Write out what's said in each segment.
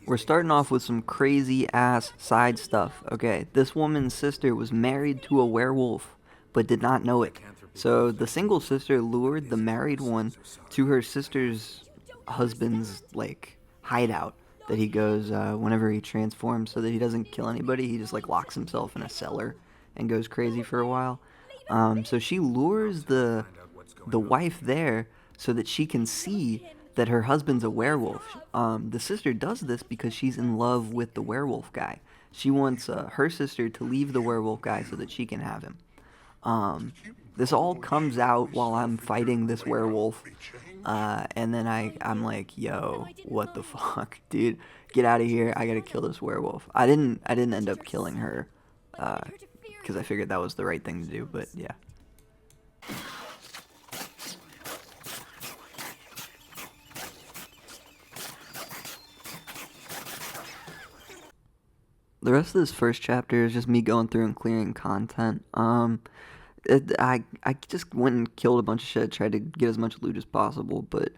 We're starting off with some crazy ass side stuff. Okay, this woman's sister was married to a werewolf, but did not know it. So the single sister lured the married one to her sister's husband's like hideout that he goes whenever he transforms, so that he doesn't kill anybody. He just like locks himself in a cellar and goes crazy for a while. So she lures the wife there so that she can see that her husband's a werewolf. The sister does this because she's in love with the werewolf guy. She wants her sister to leave the werewolf guy so that she can have him. Um, this all comes out while I'm fighting this werewolf. And then I'm like, yo, what the fuck, dude? Get out of here! I gotta kill this werewolf. I didn't end up killing her, because I figured that was the right thing to do. But yeah. The rest of this first chapter is just me going through and clearing content. I just went and killed a bunch of shit, tried to get as much loot as possible, but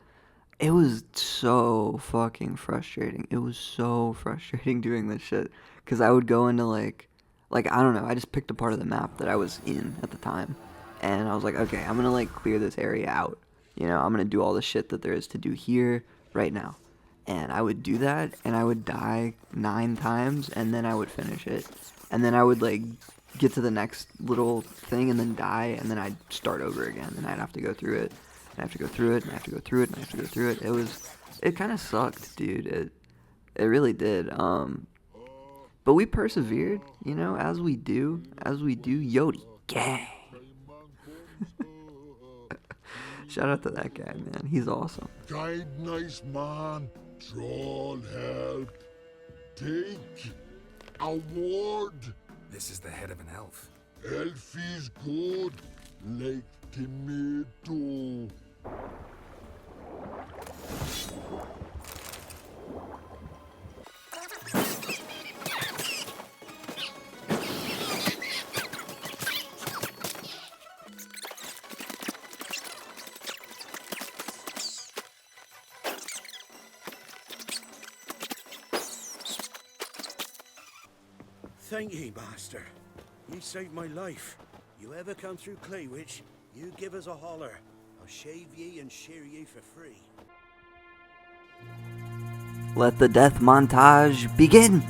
it was so fucking frustrating. It was so frustrating doing this shit because I would go into like I don't know. I just picked a part of the map that I was in at the time, and I was like, okay, I'm gonna like clear this area out. I'm gonna do all the shit that there is to do here right now. And I would do that, and I would die 9 times, and then I would finish it. And then I would, like, get to the next little thing and then die, and then I'd start over again, and I'd have to go through it, and I have to go through it, and I have to go through it, and I have to go through it. It kind of sucked, dude. It really did. But we persevered, as we do. Yodi, gang. Shout out to that guy, man. He's awesome. Guide nice man, troll help. Take award. This is the head of an elf. Elf is good, like tomato. Thank ye, master. You saved my life. You ever come through Claywitch, you give us a holler. I'll shave ye and shear ye for free. Let the death montage begin!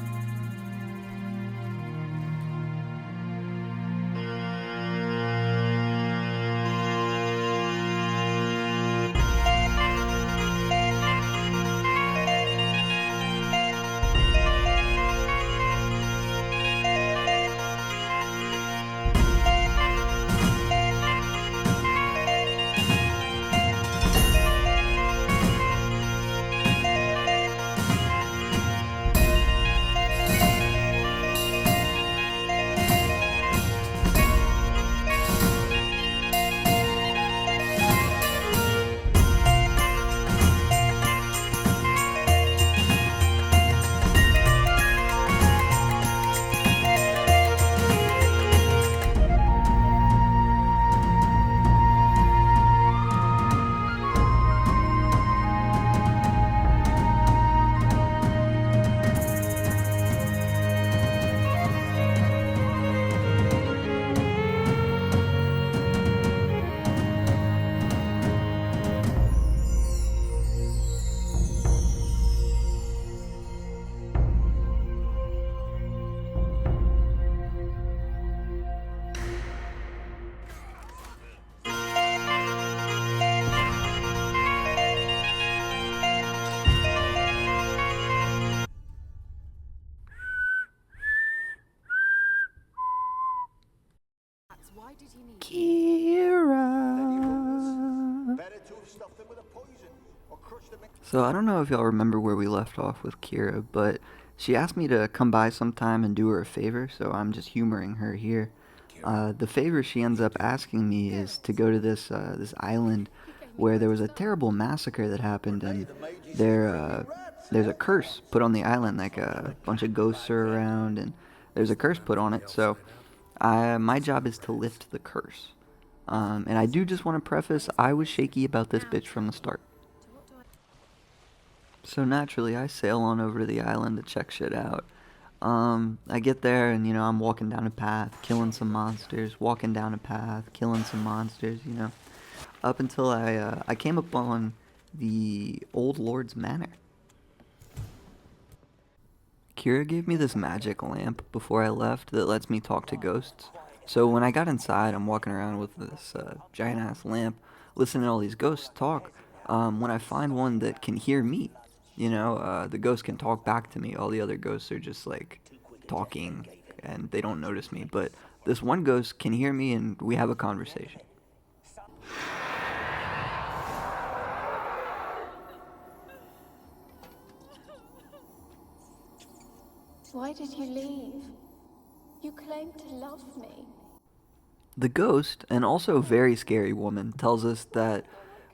Kira. So I don't know if y'all remember where we left off with Kira, but she asked me to come by sometime and do her a favor, so I'm just humoring her here. The favor she ends up asking me is to go to this island where there was a terrible massacre that happened, and there's a curse put on the island, like a bunch of ghosts are around, and there's a curse put on it. So my job is to lift the curse. And I do just want to preface, I was shaky about this bitch from the start. So naturally, I sail on over to the island to check shit out. I get there and, I'm walking down a path, killing some monsters, walking down a path, killing some monsters. Up until I came upon the Old Lord's Manor. Kira gave me this magic lamp before I left that lets me talk to ghosts. So when I got inside, I'm walking around with this giant ass lamp, listening to all these ghosts talk. When I find one that can hear me, the ghost can talk back to me. All the other ghosts are just like talking and they don't notice me. But this one ghost can hear me and we have a conversation. Why did you leave? You claimed to love me. The ghost, an also very scary woman, tells us that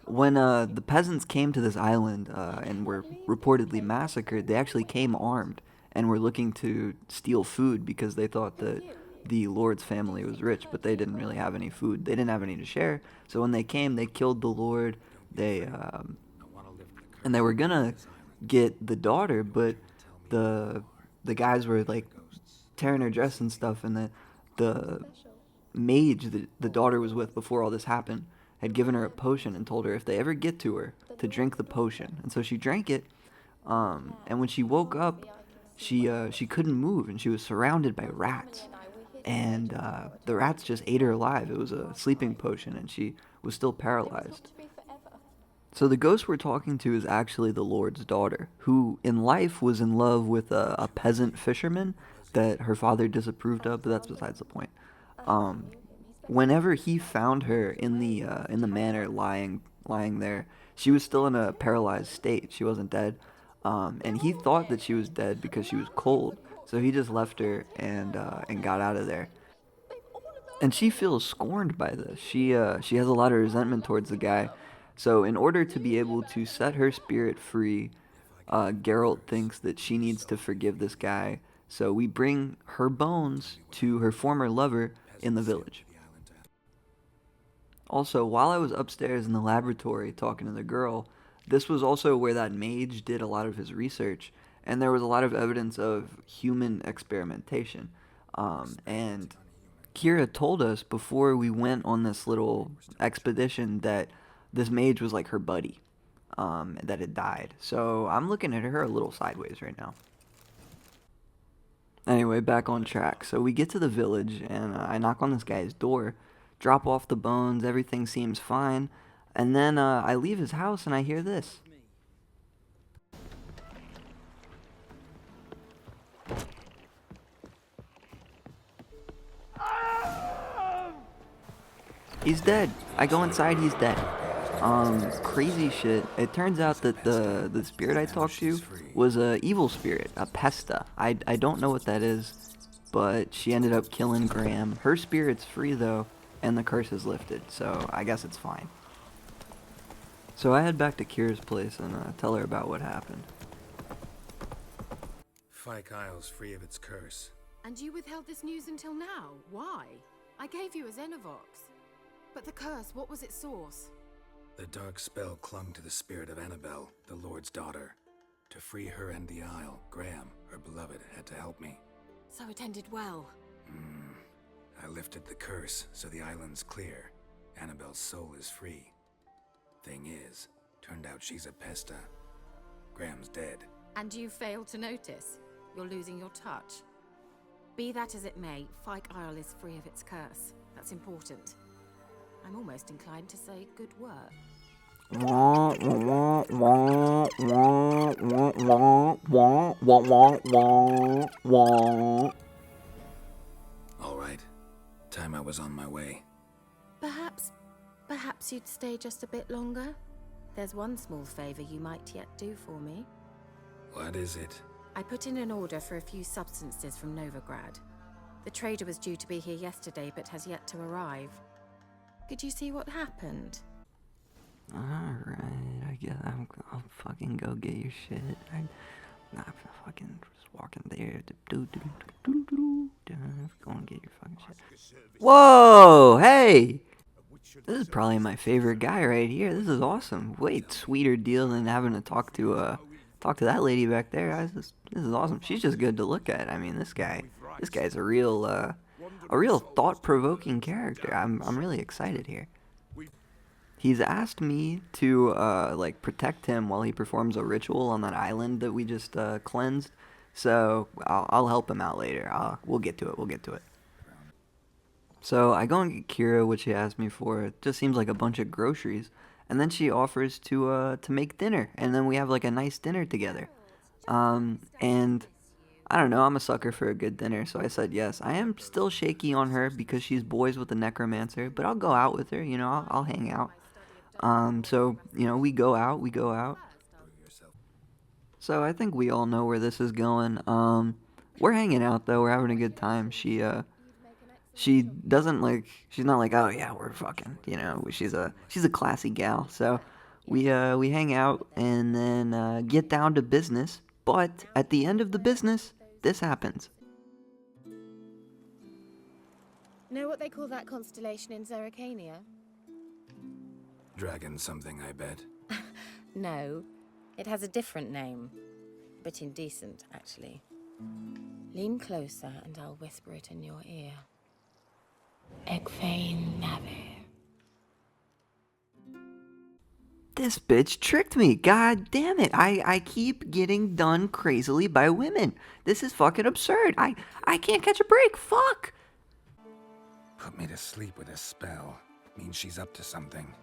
when the peasants came to this island and were reportedly massacred, they actually came armed and were looking to steal food because they thought that the Lord's family was rich, but they didn't really have any food. They didn't have any to share. So when they came, they killed the Lord. And they were gonna get the daughter, but the guys were like tearing her dress and stuff, and the mage that the daughter was with before all this happened had given her a potion and told her if they ever get to her to drink the potion. And so she drank it, and when she woke up, she couldn't move and she was surrounded by rats. And the rats just ate her alive. It was a sleeping potion and she was still paralyzed. So the ghost we're talking to is actually the Lord's daughter, who in life was in love with a peasant fisherman that her father disapproved of, but that's besides the point. Whenever he found her in the manor lying there, she was still in a paralyzed state. She wasn't dead, and he thought that she was dead because she was cold. So he just left her and got out of there. And she feels scorned by this. She has a lot of resentment towards the guy. So in order to be able to set her spirit free, Geralt thinks that she needs to forgive this guy. So we bring her bones to her former lover in the village. Also, while I was upstairs in the laboratory talking to the girl, this was also where that mage did a lot of his research, and there was a lot of evidence of human experimentation. And Kira told us before we went on this little expedition that this mage was like her buddy, that had died. So I'm looking at her a little sideways right now. Anyway, back on track. So we get to the village, and I knock on this guy's door, drop off the bones, everything seems fine, and then I leave his house and I hear this. He's dead. I go inside, he's dead. Crazy shit. It turns out that the spirit I talked to was a evil spirit, a pesta. I don't know what that is, but she ended up killing Graham. Her spirit's free though, and the curse is lifted, so I guess it's fine. So I head back to Kira's place and tell her about what happened. Fyke Isle's free of its curse. And you withheld this news until now? Why? I gave you a Xenovox. But the curse, what was its source? The dark spell clung to the spirit of Annabelle, the Lord's daughter. To free her and the Isle, Graham, her beloved, had to help me. So it ended well. I lifted the curse, so the island's clear. Annabelle's soul is free. Thing is, turned out she's a pesta. Graham's dead. And you failed to notice. You're losing your touch. Be that as it may, Fyke Isle is free of its curse. That's important. I'm almost inclined to say good work. All right. Time I was on my way. Perhaps you'd stay just a bit longer? There's one small favor you might yet do for me. What is it? I put in an order for a few substances from Novigrad. The trader was due to be here yesterday, but has yet to arrive. Could you see what happened? Alright, I guess I'll fucking go get your shit. I'm fucking just walking there. Go and get your fucking shit. Whoa! Hey! This is probably my favorite guy right here. This is awesome. Way sweeter deal than having to talk to talk to that lady back there. This is awesome. She's just good to look at. I mean, this guy's a real thought-provoking character. I'm really excited here. He's asked me to like protect him while he performs a ritual on that island that we just cleansed. So I'll help him out later. We'll get to it. We'll get to it. So I go and get Kira what she asked me for. It just seems like a bunch of groceries. And then she offers to make dinner, and then we have like a nice dinner together. And I don't know, I'm a sucker for a good dinner, so I said yes. I am still shaky on her because she's boys with the Necromancer, but I'll go out with her, you know, I'll hang out. So, you know, we go out. So I think we all know where this is going. We're hanging out though, we're having a good time. She doesn't like, she's not like, oh yeah, we're fucking, you know, she's a classy gal. So we hang out and then get down to business. But at the end of the business, this happens. Know what they call that constellation in Zeracania? Dragon something, I bet. No, it has a different name. A bit indecent, actually. Lean closer and I'll whisper it in your ear. Egfain Navi. This bitch tricked me. God damn it. I keep getting done crazily by women. This is fucking absurd. I can't catch a break. Fuck. Put me to sleep with a spell. Means she's up to something.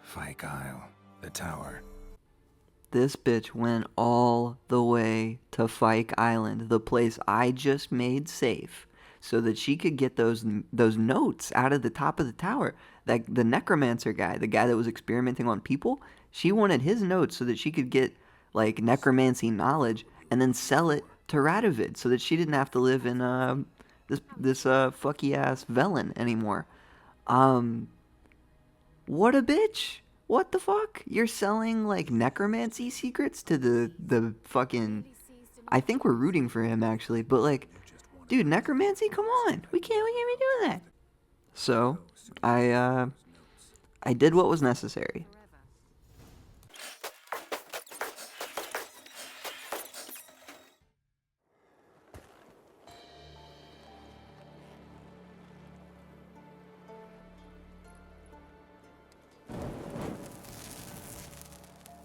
Fyke Isle. The tower. This bitch went all the way to Fyke Island, the place I just made safe, so that she could get those notes out of the top of the tower. Like the necromancer guy, the guy that was experimenting on people, she wanted his notes so that she could get like necromancy knowledge and then sell it to Radovid so that she didn't have to live in this fucky ass Velen anymore. What a bitch. What the fuck? You're selling like necromancy secrets to the fucking, I think we're rooting for him actually, but like, dude, necromancy, come on. We can't be doing that. So, I did what was necessary.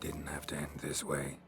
Didn't have to end this way.